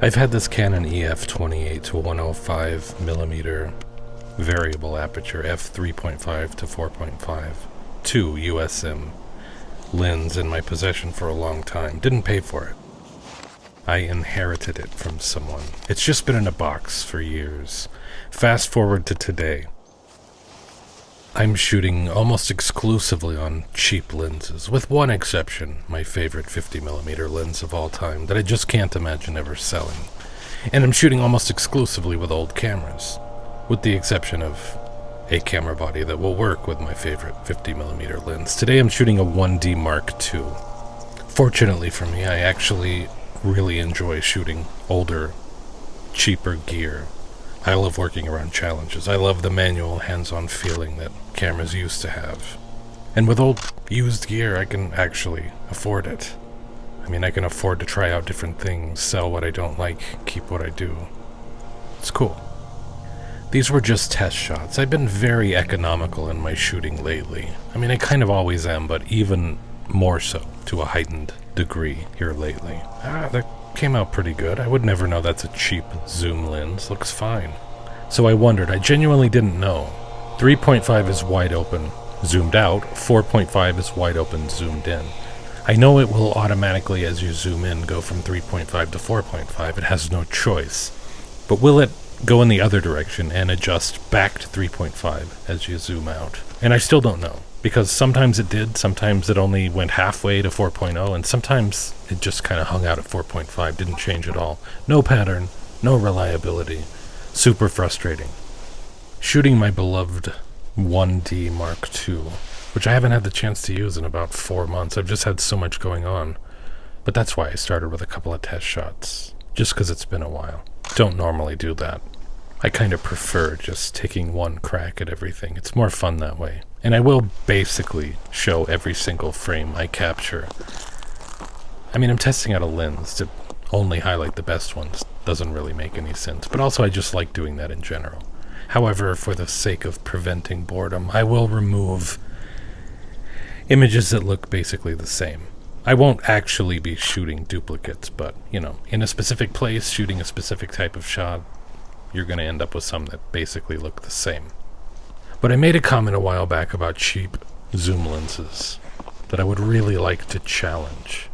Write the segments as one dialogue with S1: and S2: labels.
S1: I've had this Canon EF 28 to 105mm variable aperture f3.5 to 4.5 II USM lens in my possession for a long time. Didn't pay for it. I inherited it from someone. It's just been in a box for years. Fast forward to today. I'm shooting almost exclusively on cheap lenses, with one exception, my favorite 50mm lens of all time that I just can't imagine ever selling. And I'm shooting almost exclusively with old cameras, with the exception of a camera body that will work with my favorite 50mm lens. Today I'm shooting a 1D Mark II. Fortunately for me, I actually really enjoy shooting older, cheaper gear. I love working around challenges. I love the manual, hands-on feeling that cameras used to have. And with old, used gear, I can actually afford it. I mean, I can afford to try out different things, sell what I don't like, keep what I do. It's cool. These were just test shots. I've been very economical in my shooting lately. I mean, I kind of always am, but even more so to a heightened degree here lately. That came out pretty good. I would never know that's a cheap zoom lens. Looks fine. So I wondered. I genuinely didn't know. 3.5 is wide open, zoomed out. 4.5 is wide open, zoomed in. I know it will automatically, as you zoom in, go from 3.5 to 4.5. It has no choice. But will it go in the other direction and adjust back to 3.5 as you zoom out? And I still don't know. Because sometimes it did, sometimes it only went halfway to 4.0, and sometimes it just kind of hung out at 4.5, didn't change at all. No pattern, no reliability. Super frustrating. Shooting my beloved 1D Mark II, which I haven't had the chance to use in about 4 months. I've just had so much going on. But that's why I started with a couple of test shots, just because it's been a while. Don't normally do that. I kind of prefer just taking one crack at everything. It's more fun that way. And I will basically show every single frame I capture. I mean, I'm testing out a lens to only highlight the best ones. Doesn't really make any sense. But also I just like doing that in general. However, for the sake of preventing boredom, I will remove images that look basically the same. I won't actually be shooting duplicates, but, you know, in a specific place, shooting a specific type of shot, you're going to end up with some that basically look the same. But I made a comment a while back about cheap zoom lenses that I would really like to challenge.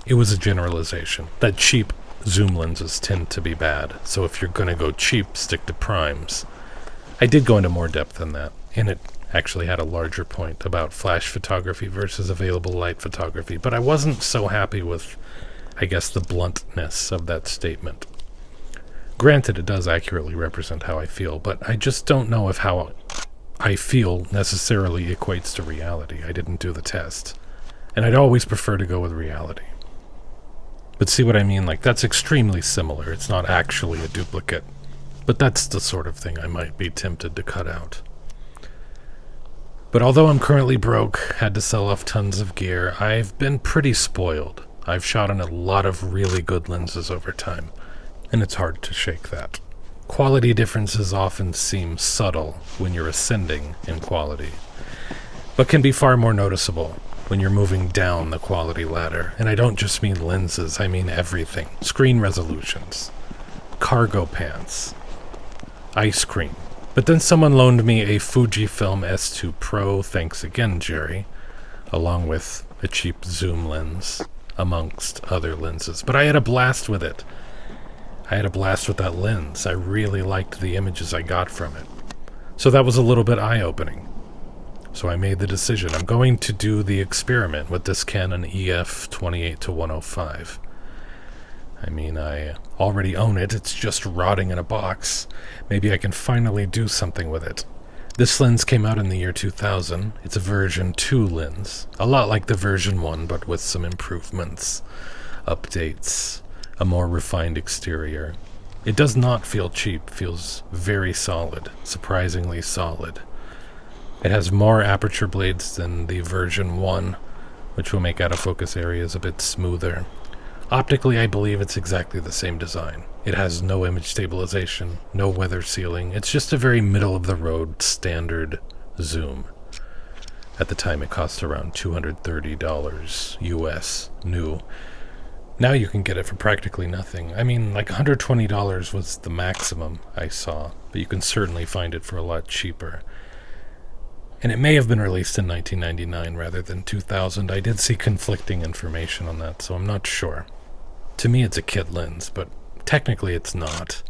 S1: It was a generalization that cheap zoom lenses tend to be bad, so if you're going to go cheap, stick to primes. I did go into more depth than that, and it actually had a larger point about flash photography versus available light photography, but I wasn't so happy with, I guess, the bluntness of that statement. Granted, it does accurately represent how I feel, but I just don't know if how I feel necessarily equates to reality. I didn't do the test, and I'd always prefer to go with reality. But see what I mean? Like, that's extremely similar. It's not actually a duplicate, but that's the sort of thing I might be tempted to cut out. But although I'm currently broke, had to sell off tons of gear, I've been pretty spoiled. I've shot on a lot of really good lenses over time, and it's hard to shake that. Quality differences often seem subtle when you're ascending in quality, but can be far more noticeable when you're moving down the quality ladder. And I don't just mean lenses, I mean everything. Screen resolutions, cargo pants, ice cream. But then someone loaned me a Fujifilm S2 Pro, thanks again, Jerry, along with a cheap zoom lens, amongst other lenses. But I had a blast with it. I had a blast with that lens. I really liked the images I got from it. So that was a little bit eye-opening. So I made the decision. I'm going to do the experiment with this Canon EF 28 to 105. I mean, I already own it. It's just rotting in a box. Maybe I can finally do something with it. This lens came out in the year 2000. It's a version 2 lens. A lot like the version 1, but with some improvements, updates, a more refined exterior. It does not feel cheap. It feels very solid, surprisingly solid. It has more aperture blades than the version 1, which will make out-of-focus areas a bit smoother. Optically, I believe it's exactly the same design. It has no image stabilization, no weather sealing. It's just a very middle-of-the-road standard zoom. At the time, it cost around $230 US, new. Now you can get it for practically nothing. I mean, like $120 was the maximum I saw, but you can certainly find it for a lot cheaper. And it may have been released in 1999 rather than 2000. I did see conflicting information on that, so I'm not sure. To me, it's a kit lens, but technically it's not.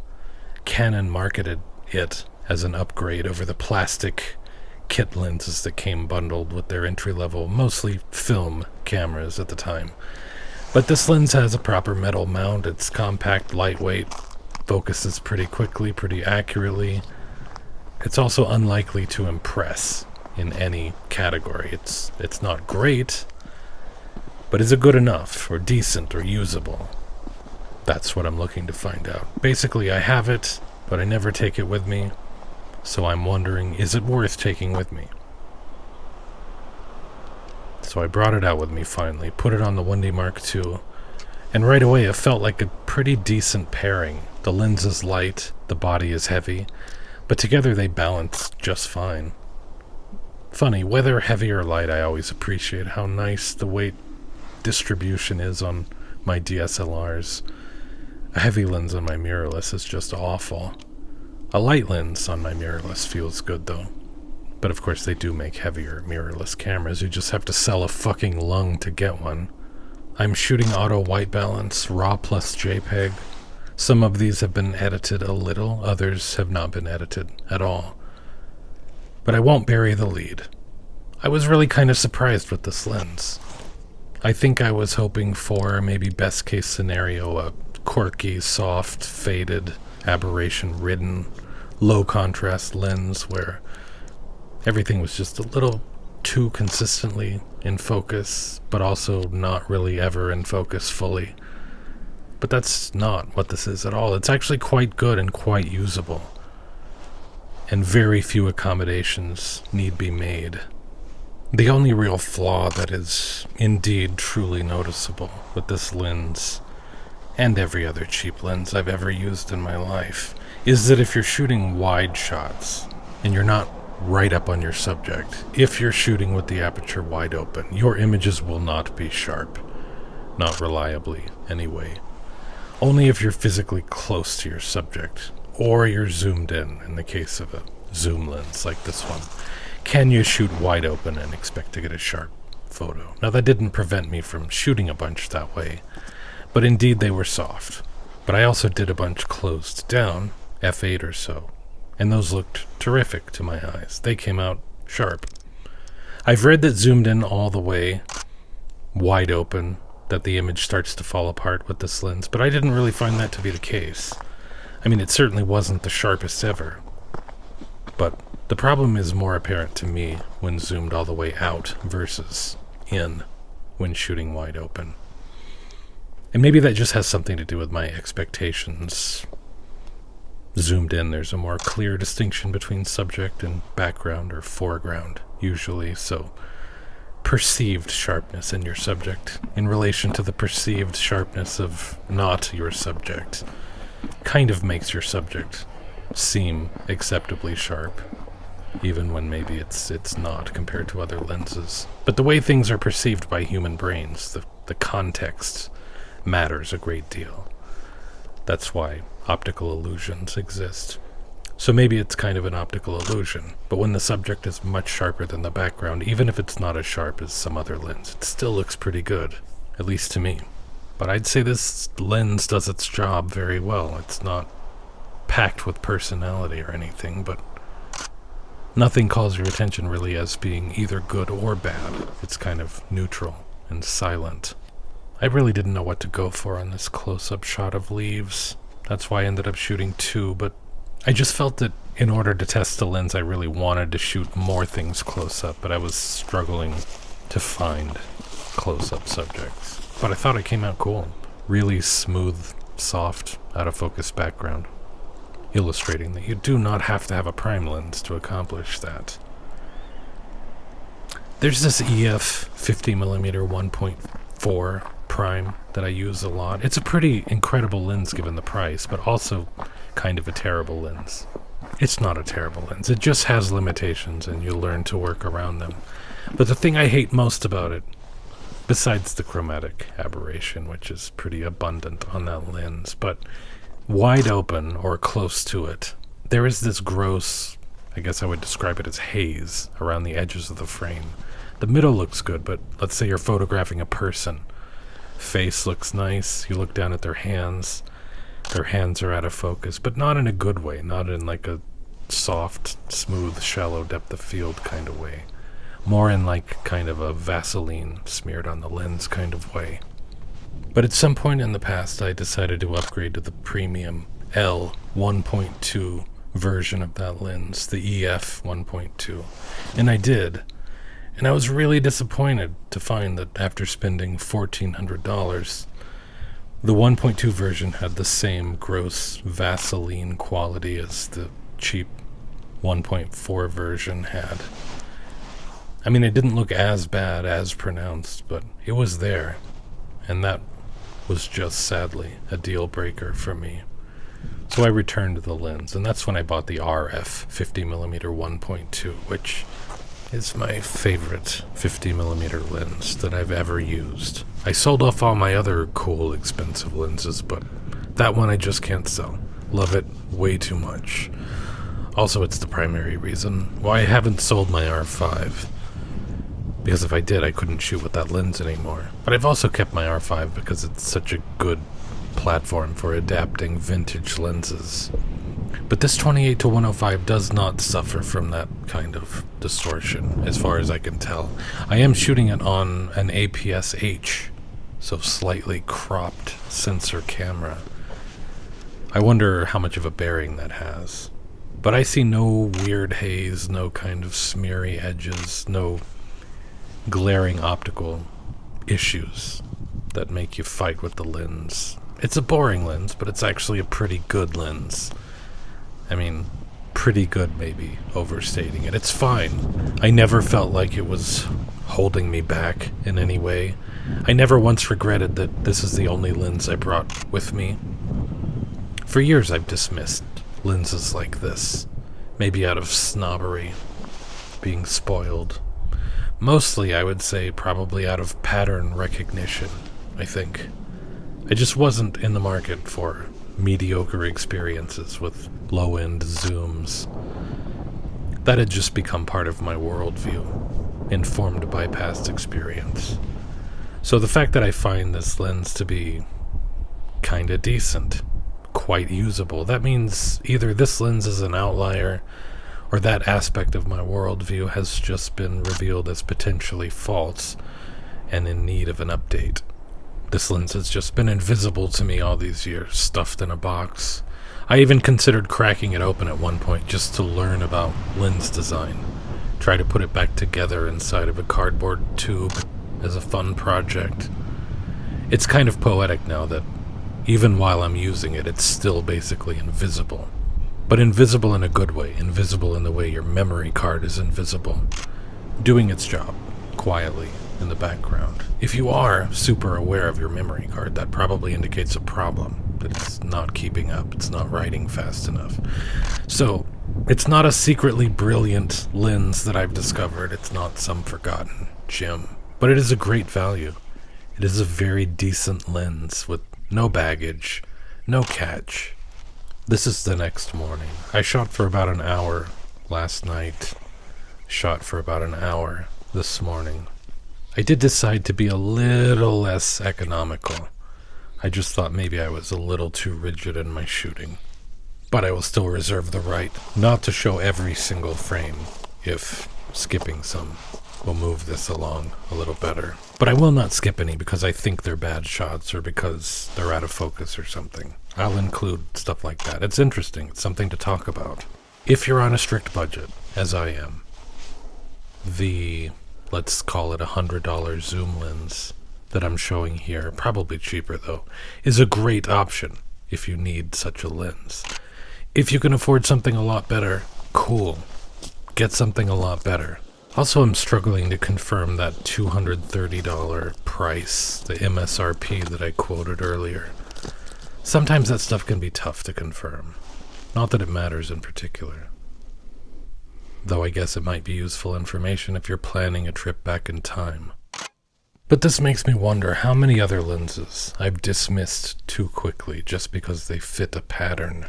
S1: Canon marketed it as an upgrade over the plastic kit lenses that came bundled with their entry-level, mostly film cameras at the time. But this lens has a proper metal mount. It's compact, lightweight, focuses pretty quickly, pretty accurately. It's also unlikely to impress in any category. It's not great, but is it good enough, or decent, or usable? That's what I'm looking to find out. Basically, I have it, but I never take it with me, so I'm wondering, is it worth taking with me? So I brought it out with me finally, put it on the 1D Mark II, and right away it felt like a pretty decent pairing. The lens is light, the body is heavy, but together they balance just fine. Funny, whether heavy or light, I always appreciate how nice the weight distribution is on my DSLRs. A heavy lens on my mirrorless is just awful. A light lens on my mirrorless feels good though. But of course they do make heavier mirrorless cameras. You just have to sell a fucking lung to get one. I'm shooting auto white balance, RAW plus JPEG. Some of these have been edited a little, others have not been edited at all. But I won't bury the lead. I was really kind of surprised with this lens. I think I was hoping for, maybe best case scenario, a quirky, soft, faded, aberration-ridden, low-contrast lens where everything was just a little too consistently in focus, but also not really ever in focus fully. But that's not what this is at all. It's actually quite good and quite usable. And very few accommodations need be made. The only real flaw that is indeed truly noticeable with this lens, and every other cheap lens I've ever used in my life, is that if you're shooting wide shots, and you're not right up on your subject, if you're shooting with the aperture wide open, your images will not be sharp. Not reliably, anyway. Only if you're physically close to your subject, or you're zoomed in the case of a zoom lens like this one, can you shoot wide open and expect to get a sharp photo. Now that didn't prevent me from shooting a bunch that way, but indeed they were soft. But I also did a bunch closed down, f8 or so, and those looked terrific to my eyes. They came out sharp. I've read that zoomed in all the way, wide open, that the image starts to fall apart with this lens, but I didn't really find that to be the case. I mean, it certainly wasn't the sharpest ever, but the problem is more apparent to me when zoomed all the way out versus in when shooting wide open. And maybe that just has something to do with my expectations. Zoomed in, there's a more clear distinction between subject and background or foreground, usually, so perceived sharpness in your subject in relation to the perceived sharpness of not your subject kind of makes your subject seem acceptably sharp, even when maybe it's not compared to other lenses. But the way things are perceived by human brains, the context matters a great deal. That's why optical illusions exist. So maybe it's kind of an optical illusion, but when the subject is much sharper than the background, even if it's not as sharp as some other lens, it still looks pretty good, at least to me. But I'd say this lens does its job very well. It's not packed with personality or anything, but nothing calls your attention really as being either good or bad. It's kind of neutral and silent. I really didn't know what to go for on this close-up shot of leaves. That's why I ended up shooting two, but I just felt that in order to test the lens, I really wanted to shoot more things close up, but I was struggling to find close-up subjects. But I thought it came out cool. Really smooth, soft, out-of-focus background, illustrating that you do not have to have a prime lens to accomplish that. There's this EF 50mm 1.4 prime that I use a lot. It's a pretty incredible lens given the price, but also kind of a terrible lens. It's not a terrible lens. It just has limitations and you learn to work around them. But the thing I hate most about it, besides the chromatic aberration, which is pretty abundant on that lens. But wide open, or close to it, there is this gross, I guess I would describe it as haze, around the edges of the frame. The middle looks good, but let's say you're photographing a person. Face looks nice, you look down at their hands are out of focus, but not in a good way, not in like a soft, smooth, shallow depth of field kind of way. More in like kind of a Vaseline smeared on the lens kind of way. But at some point in the past, I decided to upgrade to the premium L 1.2 version of that lens, the EF 1.2. And I did. And I was really disappointed to find that after spending $1,400, the 1.2 version had the same gross Vaseline quality as the cheap 1.4 version had. I mean, it didn't look as bad, as pronounced, but it was there. And that was just, sadly, a deal breaker for me. So I returned the lens, and that's when I bought the RF 50mm 1.2, which is my favorite 50mm lens that I've ever used. I sold off all my other cool, expensive lenses, but that one I just can't sell. Love it way too much. Also, it's the primary reason why I haven't sold my R5. Because if I did, I couldn't shoot with that lens anymore. But I've also kept my R5 because it's such a good platform for adapting vintage lenses. But this 28-105 does not suffer from that kind of distortion, as far as I can tell. I am shooting it on an APS-H, so slightly cropped sensor camera. I wonder how much of a bearing that has. But I see no weird haze, no kind of smeary edges, no glaring optical issues that make you fight with the lens. It's a boring lens, but it's actually a pretty good lens. I mean, pretty good maybe, overstating it. It's fine. I never felt like it was holding me back in any way. I never once regretted that this is the only lens I brought with me. For years I've dismissed lenses like this, maybe out of snobbery, being spoiled. Mostly, I would say, probably out of pattern recognition, I think. I just wasn't in the market for mediocre experiences with low-end zooms. That had just become part of my worldview, informed by past experience. So the fact that I find this lens to be kinda decent, quite usable, that means either this lens is an outlier, or that aspect of my worldview has just been revealed as potentially false and in need of an update. This lens has just been invisible to me all these years, stuffed in a box. I even considered cracking it open at one point just to learn about lens design, try to put it back together inside of a cardboard tube as a fun project. It's kind of poetic now that even while I'm using it, it's still basically invisible. But invisible in a good way, invisible in the way your memory card is invisible, doing its job quietly in the background. If you are super aware of your memory card, that probably indicates a problem, that it's not keeping up, it's not writing fast enough. So, it's not a secretly brilliant lens that I've discovered, it's not some forgotten gem, but it is a great value. It is a very decent lens with no baggage, no catch. This is the next morning. I shot for about an hour last night, shot for about an hour this morning. I did decide to be a little less economical. I just thought maybe I was a little too rigid in my shooting. But I will still reserve the right not to show every single frame if skipping some will move this along a little better. But I will not skip any because I think they're bad shots or because they're out of focus or something. I'll include stuff like that. It's interesting. It's something to talk about. If you're on a strict budget, as I am, the, let's call it $100 zoom lens that I'm showing here, probably cheaper though, is a great option if you need such a lens. If you can afford something a lot better, cool. Get something a lot better. Also, I'm struggling to confirm that $230 price, the MSRP that I quoted earlier. Sometimes that stuff can be tough to confirm. Not that it matters in particular. Though I guess it might be useful information if you're planning a trip back in time. But this makes me wonder how many other lenses I've dismissed too quickly just because they fit a pattern.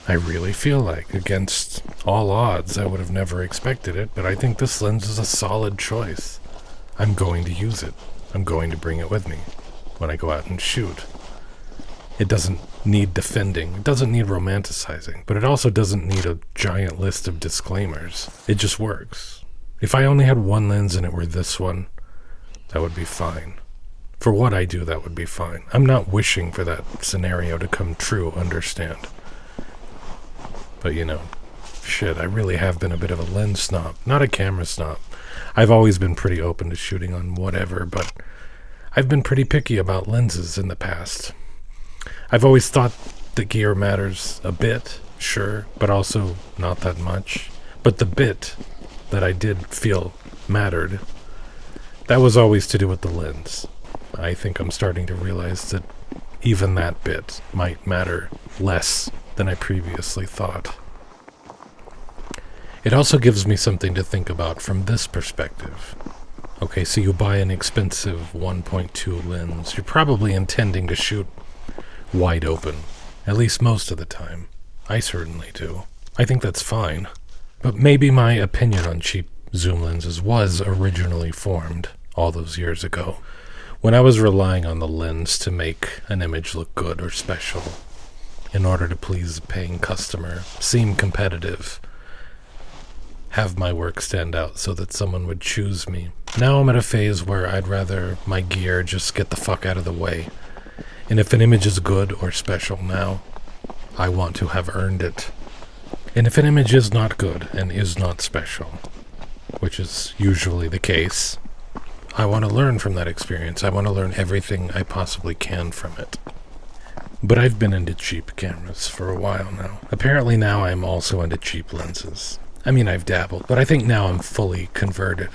S1: I really feel like, against all odds, I would have never expected it, but I think this lens is a solid choice. I'm going to use it. I'm going to bring it with me when I go out and shoot. It doesn't need defending. It doesn't need romanticizing. But it also doesn't need a giant list of disclaimers. It just works. If I only had one lens and it were this one, that would be fine. For what I do, that would be fine. I'm not wishing for that scenario to come true, understand? But shit, I really have been a bit of a lens snob, not a camera snob. I've always been pretty open to shooting on whatever, but I've been pretty picky about lenses in the past. I've always thought that gear matters a bit, sure, but also not that much. But the bit that I did feel mattered, that was always to do with the lens. I think I'm starting to realize that even that bit might matter less than I previously thought. It also gives me something to think about from this perspective. Okay, so you buy an expensive 1.2 lens. You're probably intending to shoot wide open, at least most of the time. I certainly do. I think that's fine. But maybe my opinion on cheap zoom lenses was originally formed all those years ago, when I was relying on the lens to make an image look good or special, in order to please a paying customer, seem competitive, have my work stand out so that someone would choose me. Now I'm at a phase where I'd rather my gear just get the fuck out of the way. And if an image is good or special now, I want to have earned it. And if an image is not good and is not special, which is usually the case, I want to learn from that experience. I want to learn everything I possibly can from it. But I've been into cheap cameras for a while now. Apparently now I'm also into cheap lenses. I mean, I've dabbled, but I think now I'm fully converted.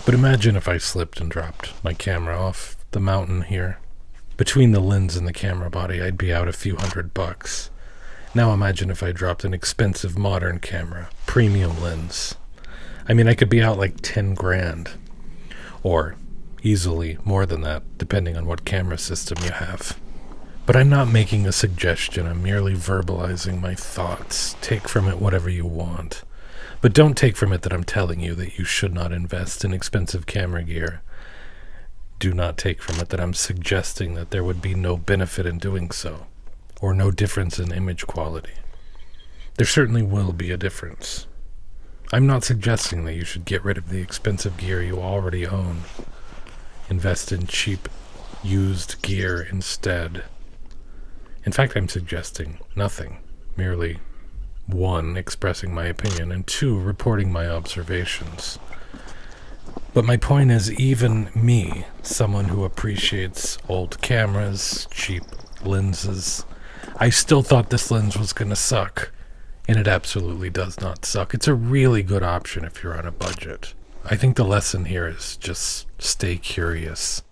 S1: But imagine if I slipped and dropped my camera off the mountain here. Between the lens and the camera body, I'd be out a few $100. Now imagine if I dropped an expensive modern camera, premium lens. I mean, I could be out like 10 grand. Or easily more than that, depending on what camera system you have. But I'm not making a suggestion, I'm merely verbalizing my thoughts. Take from it whatever you want. But don't take from it that I'm telling you that you should not invest in expensive camera gear. Do not take from it that I'm suggesting that there would be no benefit in doing so, or no difference in image quality. There certainly will be a difference. I'm not suggesting that you should get rid of the expensive gear you already own. Invest in cheap, used gear instead. In fact, I'm suggesting nothing, merely 1, expressing my opinion, and 2, reporting my observations. But my point is, even me, someone who appreciates old cameras, cheap lenses, I still thought this lens was going to suck, and it absolutely does not suck. It's a really good option if you're on a budget. I think the lesson here is just stay curious.